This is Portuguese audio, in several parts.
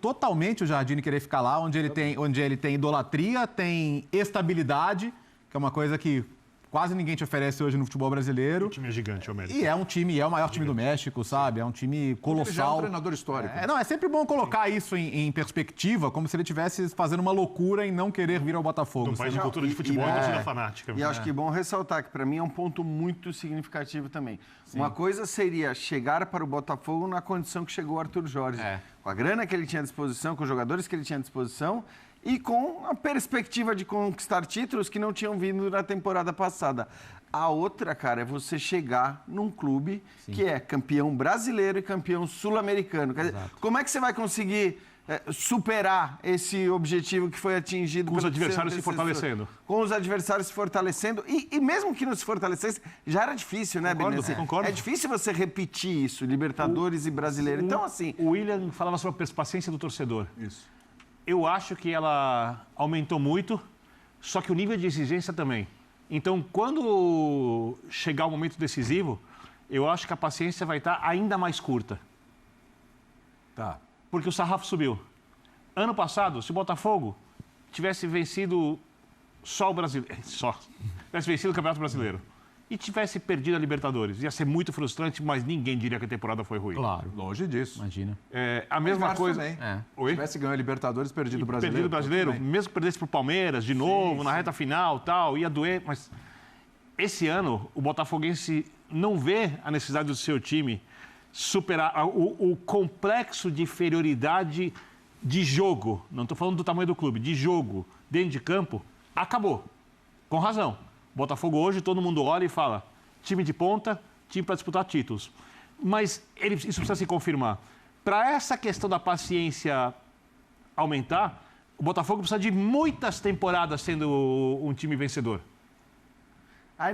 totalmente o Jardine querer ficar lá, onde ele tem idolatria, tem estabilidade, que é uma coisa que quase ninguém te oferece hoje no futebol brasileiro. O time é gigante, o América. E é o maior time do México, sabe? É um time colossal. Ele já é um treinador histórico. É sempre bom colocar isso em perspectiva, como se ele estivesse fazendo uma loucura em não querer vir ao Botafogo. Um país de cultura de futebol e torcida fanática. E acho que é bom ressaltar que, para mim, é um ponto muito significativo também. Sim. Uma coisa seria chegar para o Botafogo na condição que chegou o Arthur Jorge. Com a grana que ele tinha à disposição, com os jogadores que ele tinha à disposição e com a perspectiva de conquistar títulos que não tinham vindo na temporada passada. A outra, cara, é você chegar num clube que é campeão brasileiro e campeão sul-americano. Quer dizer, como é que você vai conseguir superar esse objetivo que foi atingido... Com os adversários se fortalecendo. Com os adversários se fortalecendo. E mesmo que não se fortalecesse, já era difícil, né, Benê? Concordo. É difícil você repetir isso, Libertadores e Brasileiro. Então, assim... O William falava sobre a paciência do torcedor. Isso. Eu acho que ela aumentou muito, só que o nível de exigência também. Então, quando chegar o momento decisivo, eu acho que a paciência vai estar ainda mais curta. Tá. Porque o sarrafo subiu. Ano passado, se o Botafogo tivesse vencido só o brasileiro, tivesse vencido o Campeonato Brasileiro e tivesse perdido a Libertadores, ia ser muito frustrante, mas ninguém diria que a temporada foi ruim. Claro. Longe disso. Imagina. A mesma coisa... Se tivesse ganho a Libertadores, perdido o Brasileiro. Perdido o Brasileiro, mesmo que perdesse para o Palmeiras de novo, na reta final, tal, ia doer. Mas esse ano, o botafoguense não vê a necessidade do seu time superar o complexo de inferioridade de jogo. Não estou falando do tamanho do clube, de jogo, dentro de campo, acabou. Com razão. Botafogo hoje, todo mundo olha e fala, time de ponta, time para disputar títulos. Mas isso precisa se confirmar. Para essa questão da paciência aumentar, o Botafogo precisa de muitas temporadas sendo um time vencedor.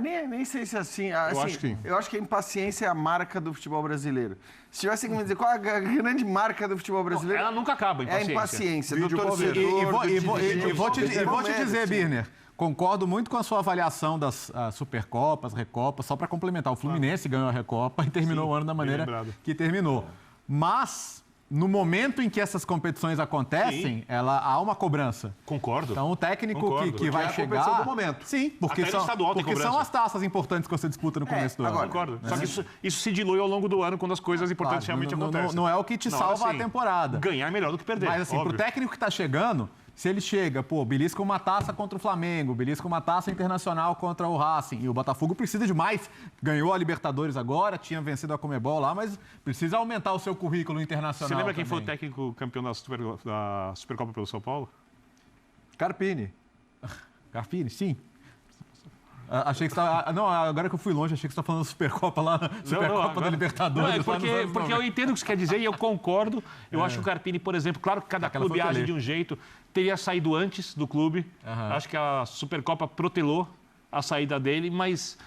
Nem sei se assim... Eu acho que sim. Eu acho que a impaciência é a marca do futebol brasileiro. Se tivesse que me dizer qual é a grande marca do futebol brasileiro... Ela nunca acaba, a impaciência. É a impaciência do torcedor. E vou te dizer, Birner, concordo muito com a sua avaliação das Supercopas, Recopas, só para complementar. O Fluminense ganhou a Recopa e terminou o ano da maneira que terminou. Mas, no momento em que essas competições acontecem, há uma cobrança. Concordo. Então, o técnico que vai chegar... É a competição do momento. Sim, porque são as taças importantes que você disputa no começo do ano. Concordo. Só que isso se dilui ao longo do ano quando as coisas importantes realmente acontecem. Não é o que te salva a temporada. Ganhar é melhor do que perder. Mas, assim, pro técnico que está chegando... Se ele chega, belisca uma taça contra o Flamengo, belisca uma taça internacional contra o Racing, e o Botafogo precisa de mais. Ganhou a Libertadores agora, tinha vencido a Conmebol lá, mas precisa aumentar o seu currículo internacional. Você lembra quem também. foi o técnico campeão da Supercopa pelo São Paulo? Carpini. Carpini, sim. Achei que você estava... Não, agora que eu fui longe, achei que você estava falando da Supercopa lá, Supercopa da Libertadores. Porque eu entendo o que você quer dizer e eu concordo. Eu acho que o Carpini, por exemplo, claro que cada clube age de um jeito, teria saído antes do clube. Acho que a Supercopa protelou a saída dele, mas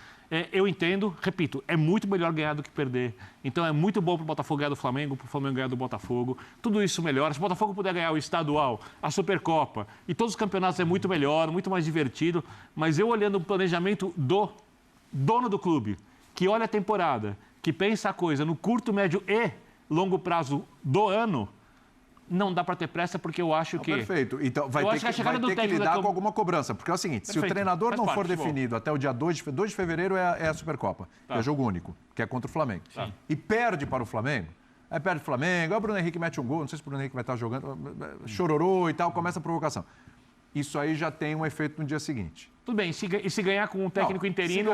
eu entendo, repito, é muito melhor ganhar do que perder. Então é muito bom para o Botafogo ganhar do Flamengo, para o Flamengo ganhar do Botafogo. Tudo isso melhora. Se o Botafogo puder ganhar o estadual, a Supercopa e todos os campeonatos é muito melhor, muito mais divertido. Mas eu olhando o planejamento do dono do clube, que olha a temporada, que pensa a coisa no curto, médio e longo prazo do ano, não dá para ter pressa, porque eu acho que... Perfeito. Então vai ter que lidar com alguma cobrança. Porque é o seguinte, se o treinador não for definido até o dia 2 de fevereiro é a Supercopa, que é jogo único, que é contra o Flamengo. E perde para o Flamengo, aí perde o Flamengo, aí o Bruno Henrique mete um gol, não sei se o Bruno Henrique vai estar jogando, chororô e tal, começa a provocação. Isso aí já tem um efeito no dia seguinte. Tudo bem, e se ganhar com um técnico interino,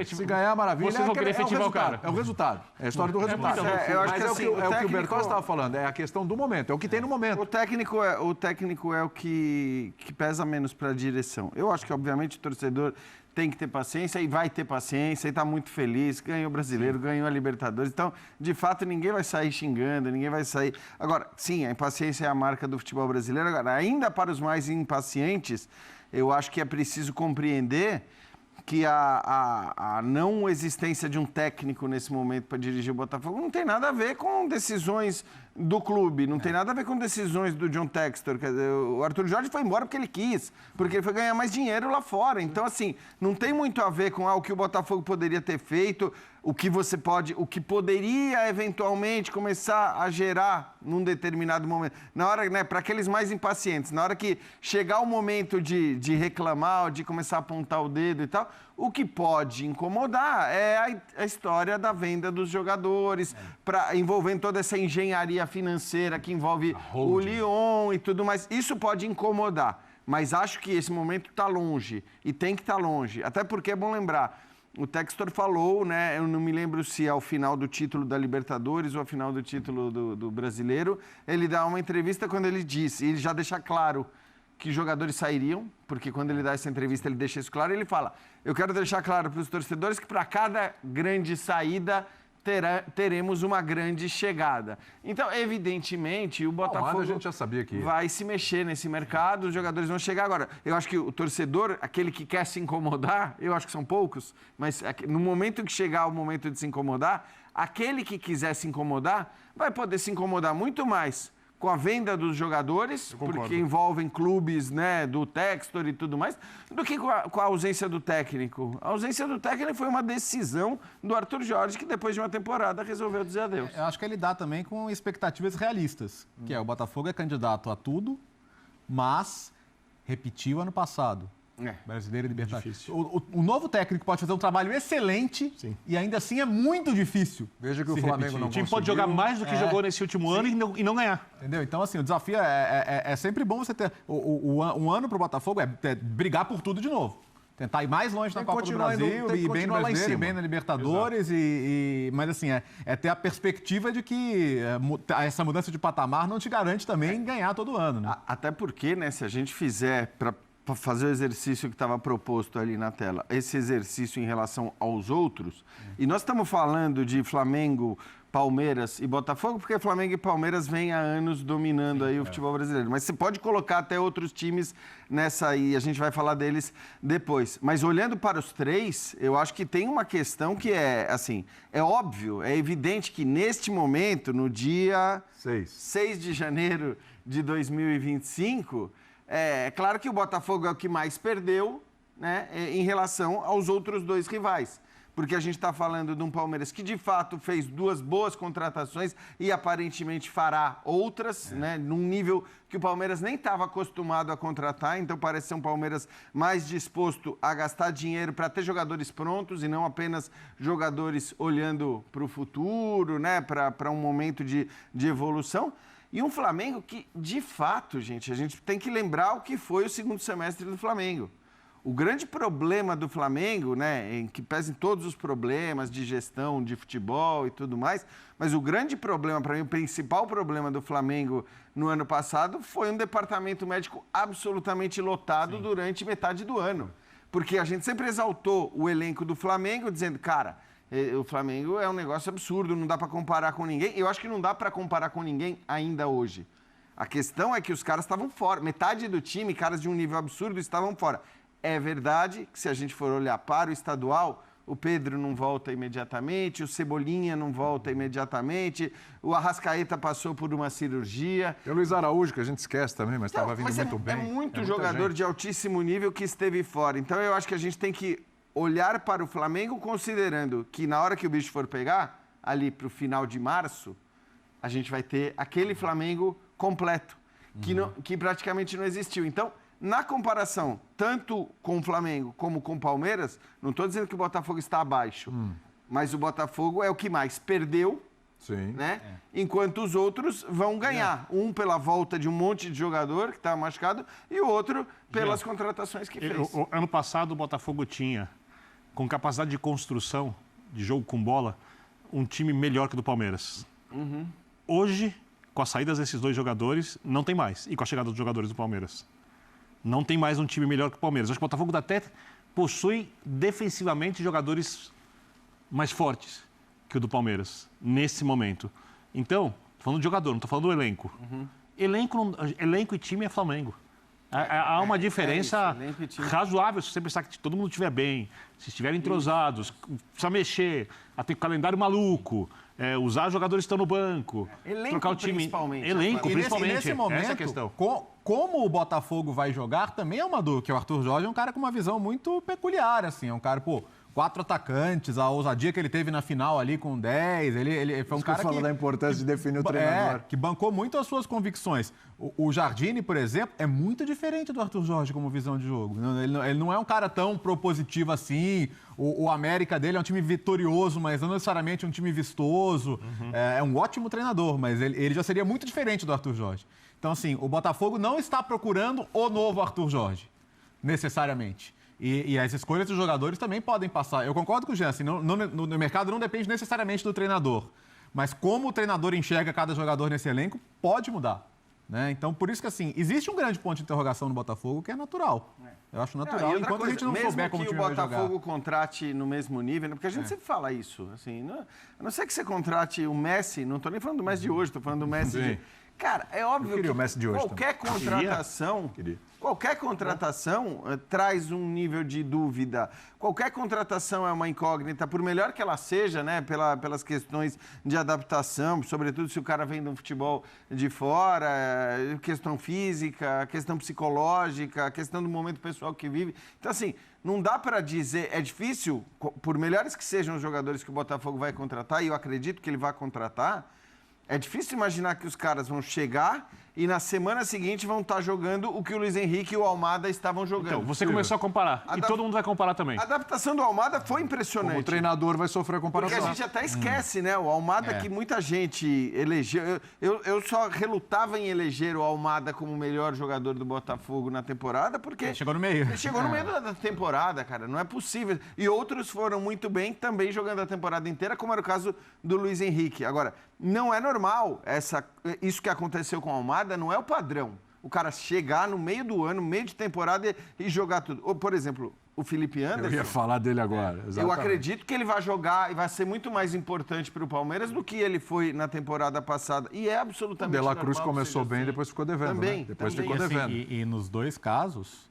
se ganhar, maravilha. Vocês vão querer efetivar o cara. É o resultado. É a história do resultado. Eu acho que assim, é o que o Bertozzi estava falando, é a questão do momento, é o que tem no momento. O técnico é o que pesa menos para a direção. Eu acho que, obviamente, o torcedor tem que ter paciência e vai ter paciência e está muito feliz, ganhou o Brasileiro, ganhou a Libertadores. Então, de fato, ninguém vai sair xingando, ninguém vai sair... Agora, sim, a impaciência é a marca do futebol brasileiro. Agora, ainda para os mais impacientes, eu acho que é preciso compreender que a não existência de um técnico nesse momento para dirigir o Botafogo não tem nada a ver com decisões do clube, não tem nada a ver com decisões do John Textor. Quer dizer, o Arthur Jorge foi embora porque ele quis, porque ele foi ganhar mais dinheiro lá fora. Então, assim, não tem muito a ver com o que o Botafogo poderia ter feito. o que poderia eventualmente começar a gerar num determinado momento. Na hora, né, para aqueles mais impacientes, na hora que chegar o momento de reclamar, ou de começar a apontar o dedo e tal, o que pode incomodar é a história da venda dos jogadores, envolvendo toda essa engenharia financeira que envolve o Lyon e tudo mais. Isso pode incomodar, mas acho que esse momento está longe e tem que estar longe. Até porque é bom lembrar, o Textor falou, né? Eu não me lembro se é ao final do título da Libertadores ou ao final do título do Brasileiro. Ele dá uma entrevista quando ele disse, e ele já deixa claro que jogadores sairiam, porque quando ele dá essa entrevista ele deixa isso claro. Ele fala: eu quero deixar claro para os torcedores que para cada grande saída teremos uma grande chegada. Então, evidentemente, o Botafogo a gente já sabia que vai se mexer nesse mercado, os jogadores vão chegar agora. Eu acho que o torcedor, aquele que quer se incomodar, eu acho que são poucos, mas no momento que chegar o momento de se incomodar, aquele que quiser se incomodar vai poder se incomodar muito mais com a venda dos jogadores, porque envolvem clubes, né, do Textor e tudo mais, do que com a ausência do técnico. A ausência do técnico foi uma decisão do Arthur Jorge, que depois de uma temporada resolveu dizer adeus. Eu acho que ele dá também com expectativas realistas, que é o Botafogo é candidato a tudo, mas repetiu ano passado. Brasileiro e Libertadores. O novo técnico pode fazer um trabalho excelente. Sim. E ainda assim é muito difícil. Veja que o Flamengo repetir. não O time pode jogar mais do que jogou nesse último ano e não ganhar. Entendeu? Então, assim, o desafio é sempre bom você ter... Um ano para o Botafogo é brigar por tudo de novo. Tentar ir mais longe na Copa do Brasil, ir bem no Brasileiro, ir bem na Libertadores. Mas, assim, é ter a perspectiva de que essa mudança de patamar não te garante também ganhar todo ano, né? Até porque, né, se a gente fizer... para fazer o exercício que estava proposto ali na tela, esse exercício em relação aos outros, e nós estamos falando de Flamengo, Palmeiras e Botafogo, porque Flamengo e Palmeiras vêm há anos dominando aí o futebol brasileiro. Mas você pode colocar até outros times nessa aí, a gente vai falar deles depois. Mas olhando para os três, eu acho que tem uma questão que é, assim, é óbvio, é evidente que neste momento, no dia 6 de janeiro de 2025... É claro que o Botafogo é o que mais perdeu, né, em relação aos outros dois rivais. Porque a gente está falando de um Palmeiras que, de fato, fez 2 boas contratações e aparentemente fará outras, né, num nível que o Palmeiras nem estava acostumado a contratar. Então, parece ser um Palmeiras mais disposto a gastar dinheiro para ter jogadores prontos e não apenas jogadores olhando para o futuro, né, para um momento de evolução. E um Flamengo que, de fato, gente, a gente tem que lembrar o que foi o segundo semestre do Flamengo. O grande problema do Flamengo, né, em que pesem todos os problemas de gestão, de futebol e tudo mais, mas o grande problema, para mim, o principal problema do Flamengo no ano passado foi um departamento médico absolutamente lotado durante metade do ano. Porque a gente sempre exaltou o elenco do Flamengo, dizendo, cara... O Flamengo é um negócio absurdo, não dá para comparar com ninguém. Eu acho que não dá para comparar com ninguém ainda hoje. A questão é que os caras estavam fora. Metade do time, caras de um nível absurdo, estavam fora. É verdade que se a gente for olhar para o estadual, o Pedro não volta imediatamente, o Cebolinha não volta imediatamente, o Arrascaeta passou por uma cirurgia. E o Luiz Araújo, que a gente esquece também, mas estava vindo muito bem. É muito jogador de altíssimo nível que esteve fora. Então eu acho que a gente tem que olhar para o Flamengo considerando que na hora que o bicho for pegar, ali para o final de março, a gente vai ter aquele Flamengo completo, que praticamente não existiu. Então, na comparação, tanto com o Flamengo como com o Palmeiras, não estou dizendo que o Botafogo está abaixo, mas o Botafogo é o que mais perdeu, né? Enquanto os outros vão ganhar. Um pela volta de um monte de jogador que estava machucado e o outro pelas contratações que fez. Ano passado, o Botafogo tinha, com capacidade de construção, de jogo com bola, um time melhor que o do Palmeiras. Hoje, com as saídas desses 2 jogadores, não tem mais. E com a chegada dos jogadores do Palmeiras. Não tem mais um time melhor que o Palmeiras. Acho que o Botafogo até possui defensivamente jogadores mais fortes que o do Palmeiras, nesse momento. Então, estou falando de jogador, não estou falando do elenco. Elenco e time é Flamengo. Há uma diferença razoável se você pensar que todo mundo estiver bem, se estiverem entrosados, precisa mexer, ter calendário maluco, usar jogadores que estão no banco, trocar o time. Principalmente. Elenco, principalmente. Nesse momento, essa é a questão. Como o Botafogo vai jogar também é uma dúvida, que o Arthur Jorge é um cara com uma visão muito peculiar, assim, é um cara, 4 atacantes, a ousadia que ele teve na final ali com 10. Ele foi um cara que fala da importância de definir o treinador. Que bancou muito as suas convicções. O Jardine, por exemplo, é muito diferente do Arthur Jorge como visão de jogo. Ele não é um cara tão propositivo assim. O América dele é um time vitorioso, mas não necessariamente um time vistoso. É um ótimo treinador, mas ele já seria muito diferente do Arthur Jorge. Então, assim, o Botafogo não está procurando o novo Arthur Jorge, necessariamente. E as escolhas dos jogadores também podem passar. Eu concordo com o Jean, assim, no mercado não depende necessariamente do treinador. Mas como o treinador enxerga cada jogador nesse elenco, pode mudar. Né? Então, por isso que, assim, existe um grande ponto de interrogação no Botafogo, que é natural. Eu acho natural, enquanto a gente não souber como o time vai jogar. Mesmo que o Botafogo contrate no mesmo nível, né? Porque a gente sempre fala isso. Assim, a não ser que você contrate o Messi, não estou nem falando do Messi de hoje, estou falando do Messi de... Cara, é óbvio que o Messi de hoje qualquer contratação traz um nível de dúvida. Qualquer contratação é uma incógnita, por melhor que ela seja, né, pelas questões de adaptação, sobretudo se o cara vem de um futebol de fora, questão física, questão psicológica, questão do momento pessoal que vive. Então, assim, não dá para dizer, é difícil, por melhores que sejam os jogadores que o Botafogo vai contratar, e eu acredito que ele vai contratar, é difícil imaginar que os caras vão chegar e na semana seguinte vão estar jogando o que o Luiz Henrique e o Almada estavam jogando. Então, você começou a comparar. E todo mundo vai comparar também. A adaptação do Almada foi impressionante. Como o treinador vai sofrer a comparação. Porque a gente até esquece, né? O Almada que muita gente elegeu. Eu só relutava em eleger o Almada como o melhor jogador do Botafogo na temporada, porque... Ele chegou no meio. Ele chegou no meio da temporada, cara. Não é possível. E outros foram muito bem, também jogando a temporada inteira, como era o caso do Luiz Henrique. Agora, não é normal isso que aconteceu com o Almada, não é o padrão. O cara chegar no meio do ano, no meio de temporada e jogar tudo. Ou, por exemplo, o Felipe Anderson... Eu ia falar dele agora, exatamente. Eu acredito que ele vai jogar e vai ser muito mais importante para o Palmeiras do que ele foi na temporada passada. E é absolutamente normal. O De La Cruz começou bem e depois ficou devendo, também, né? Depois também. ficou devendo. E nos dois casos,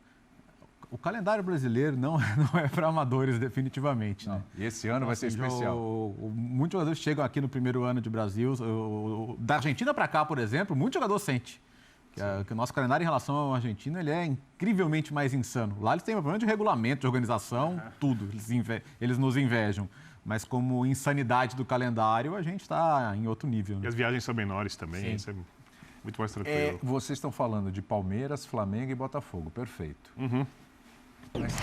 o calendário brasileiro não é para amadores definitivamente, né? E esse ano vai ser especial. Muitos jogadores chegam aqui no primeiro ano de Brasil. Da Argentina para cá, por exemplo, muito jogador sente. Que o nosso calendário em relação à Argentina ele é incrivelmente mais insano. Lá eles têm um problema de regulamento, de organização, tudo. Eles nos invejam. Mas como insanidade do calendário, a gente está em outro nível. Né? E as viagens são menores também, isso é muito mais tranquilo. Vocês estão falando de Palmeiras, Flamengo e Botafogo, perfeito. Mas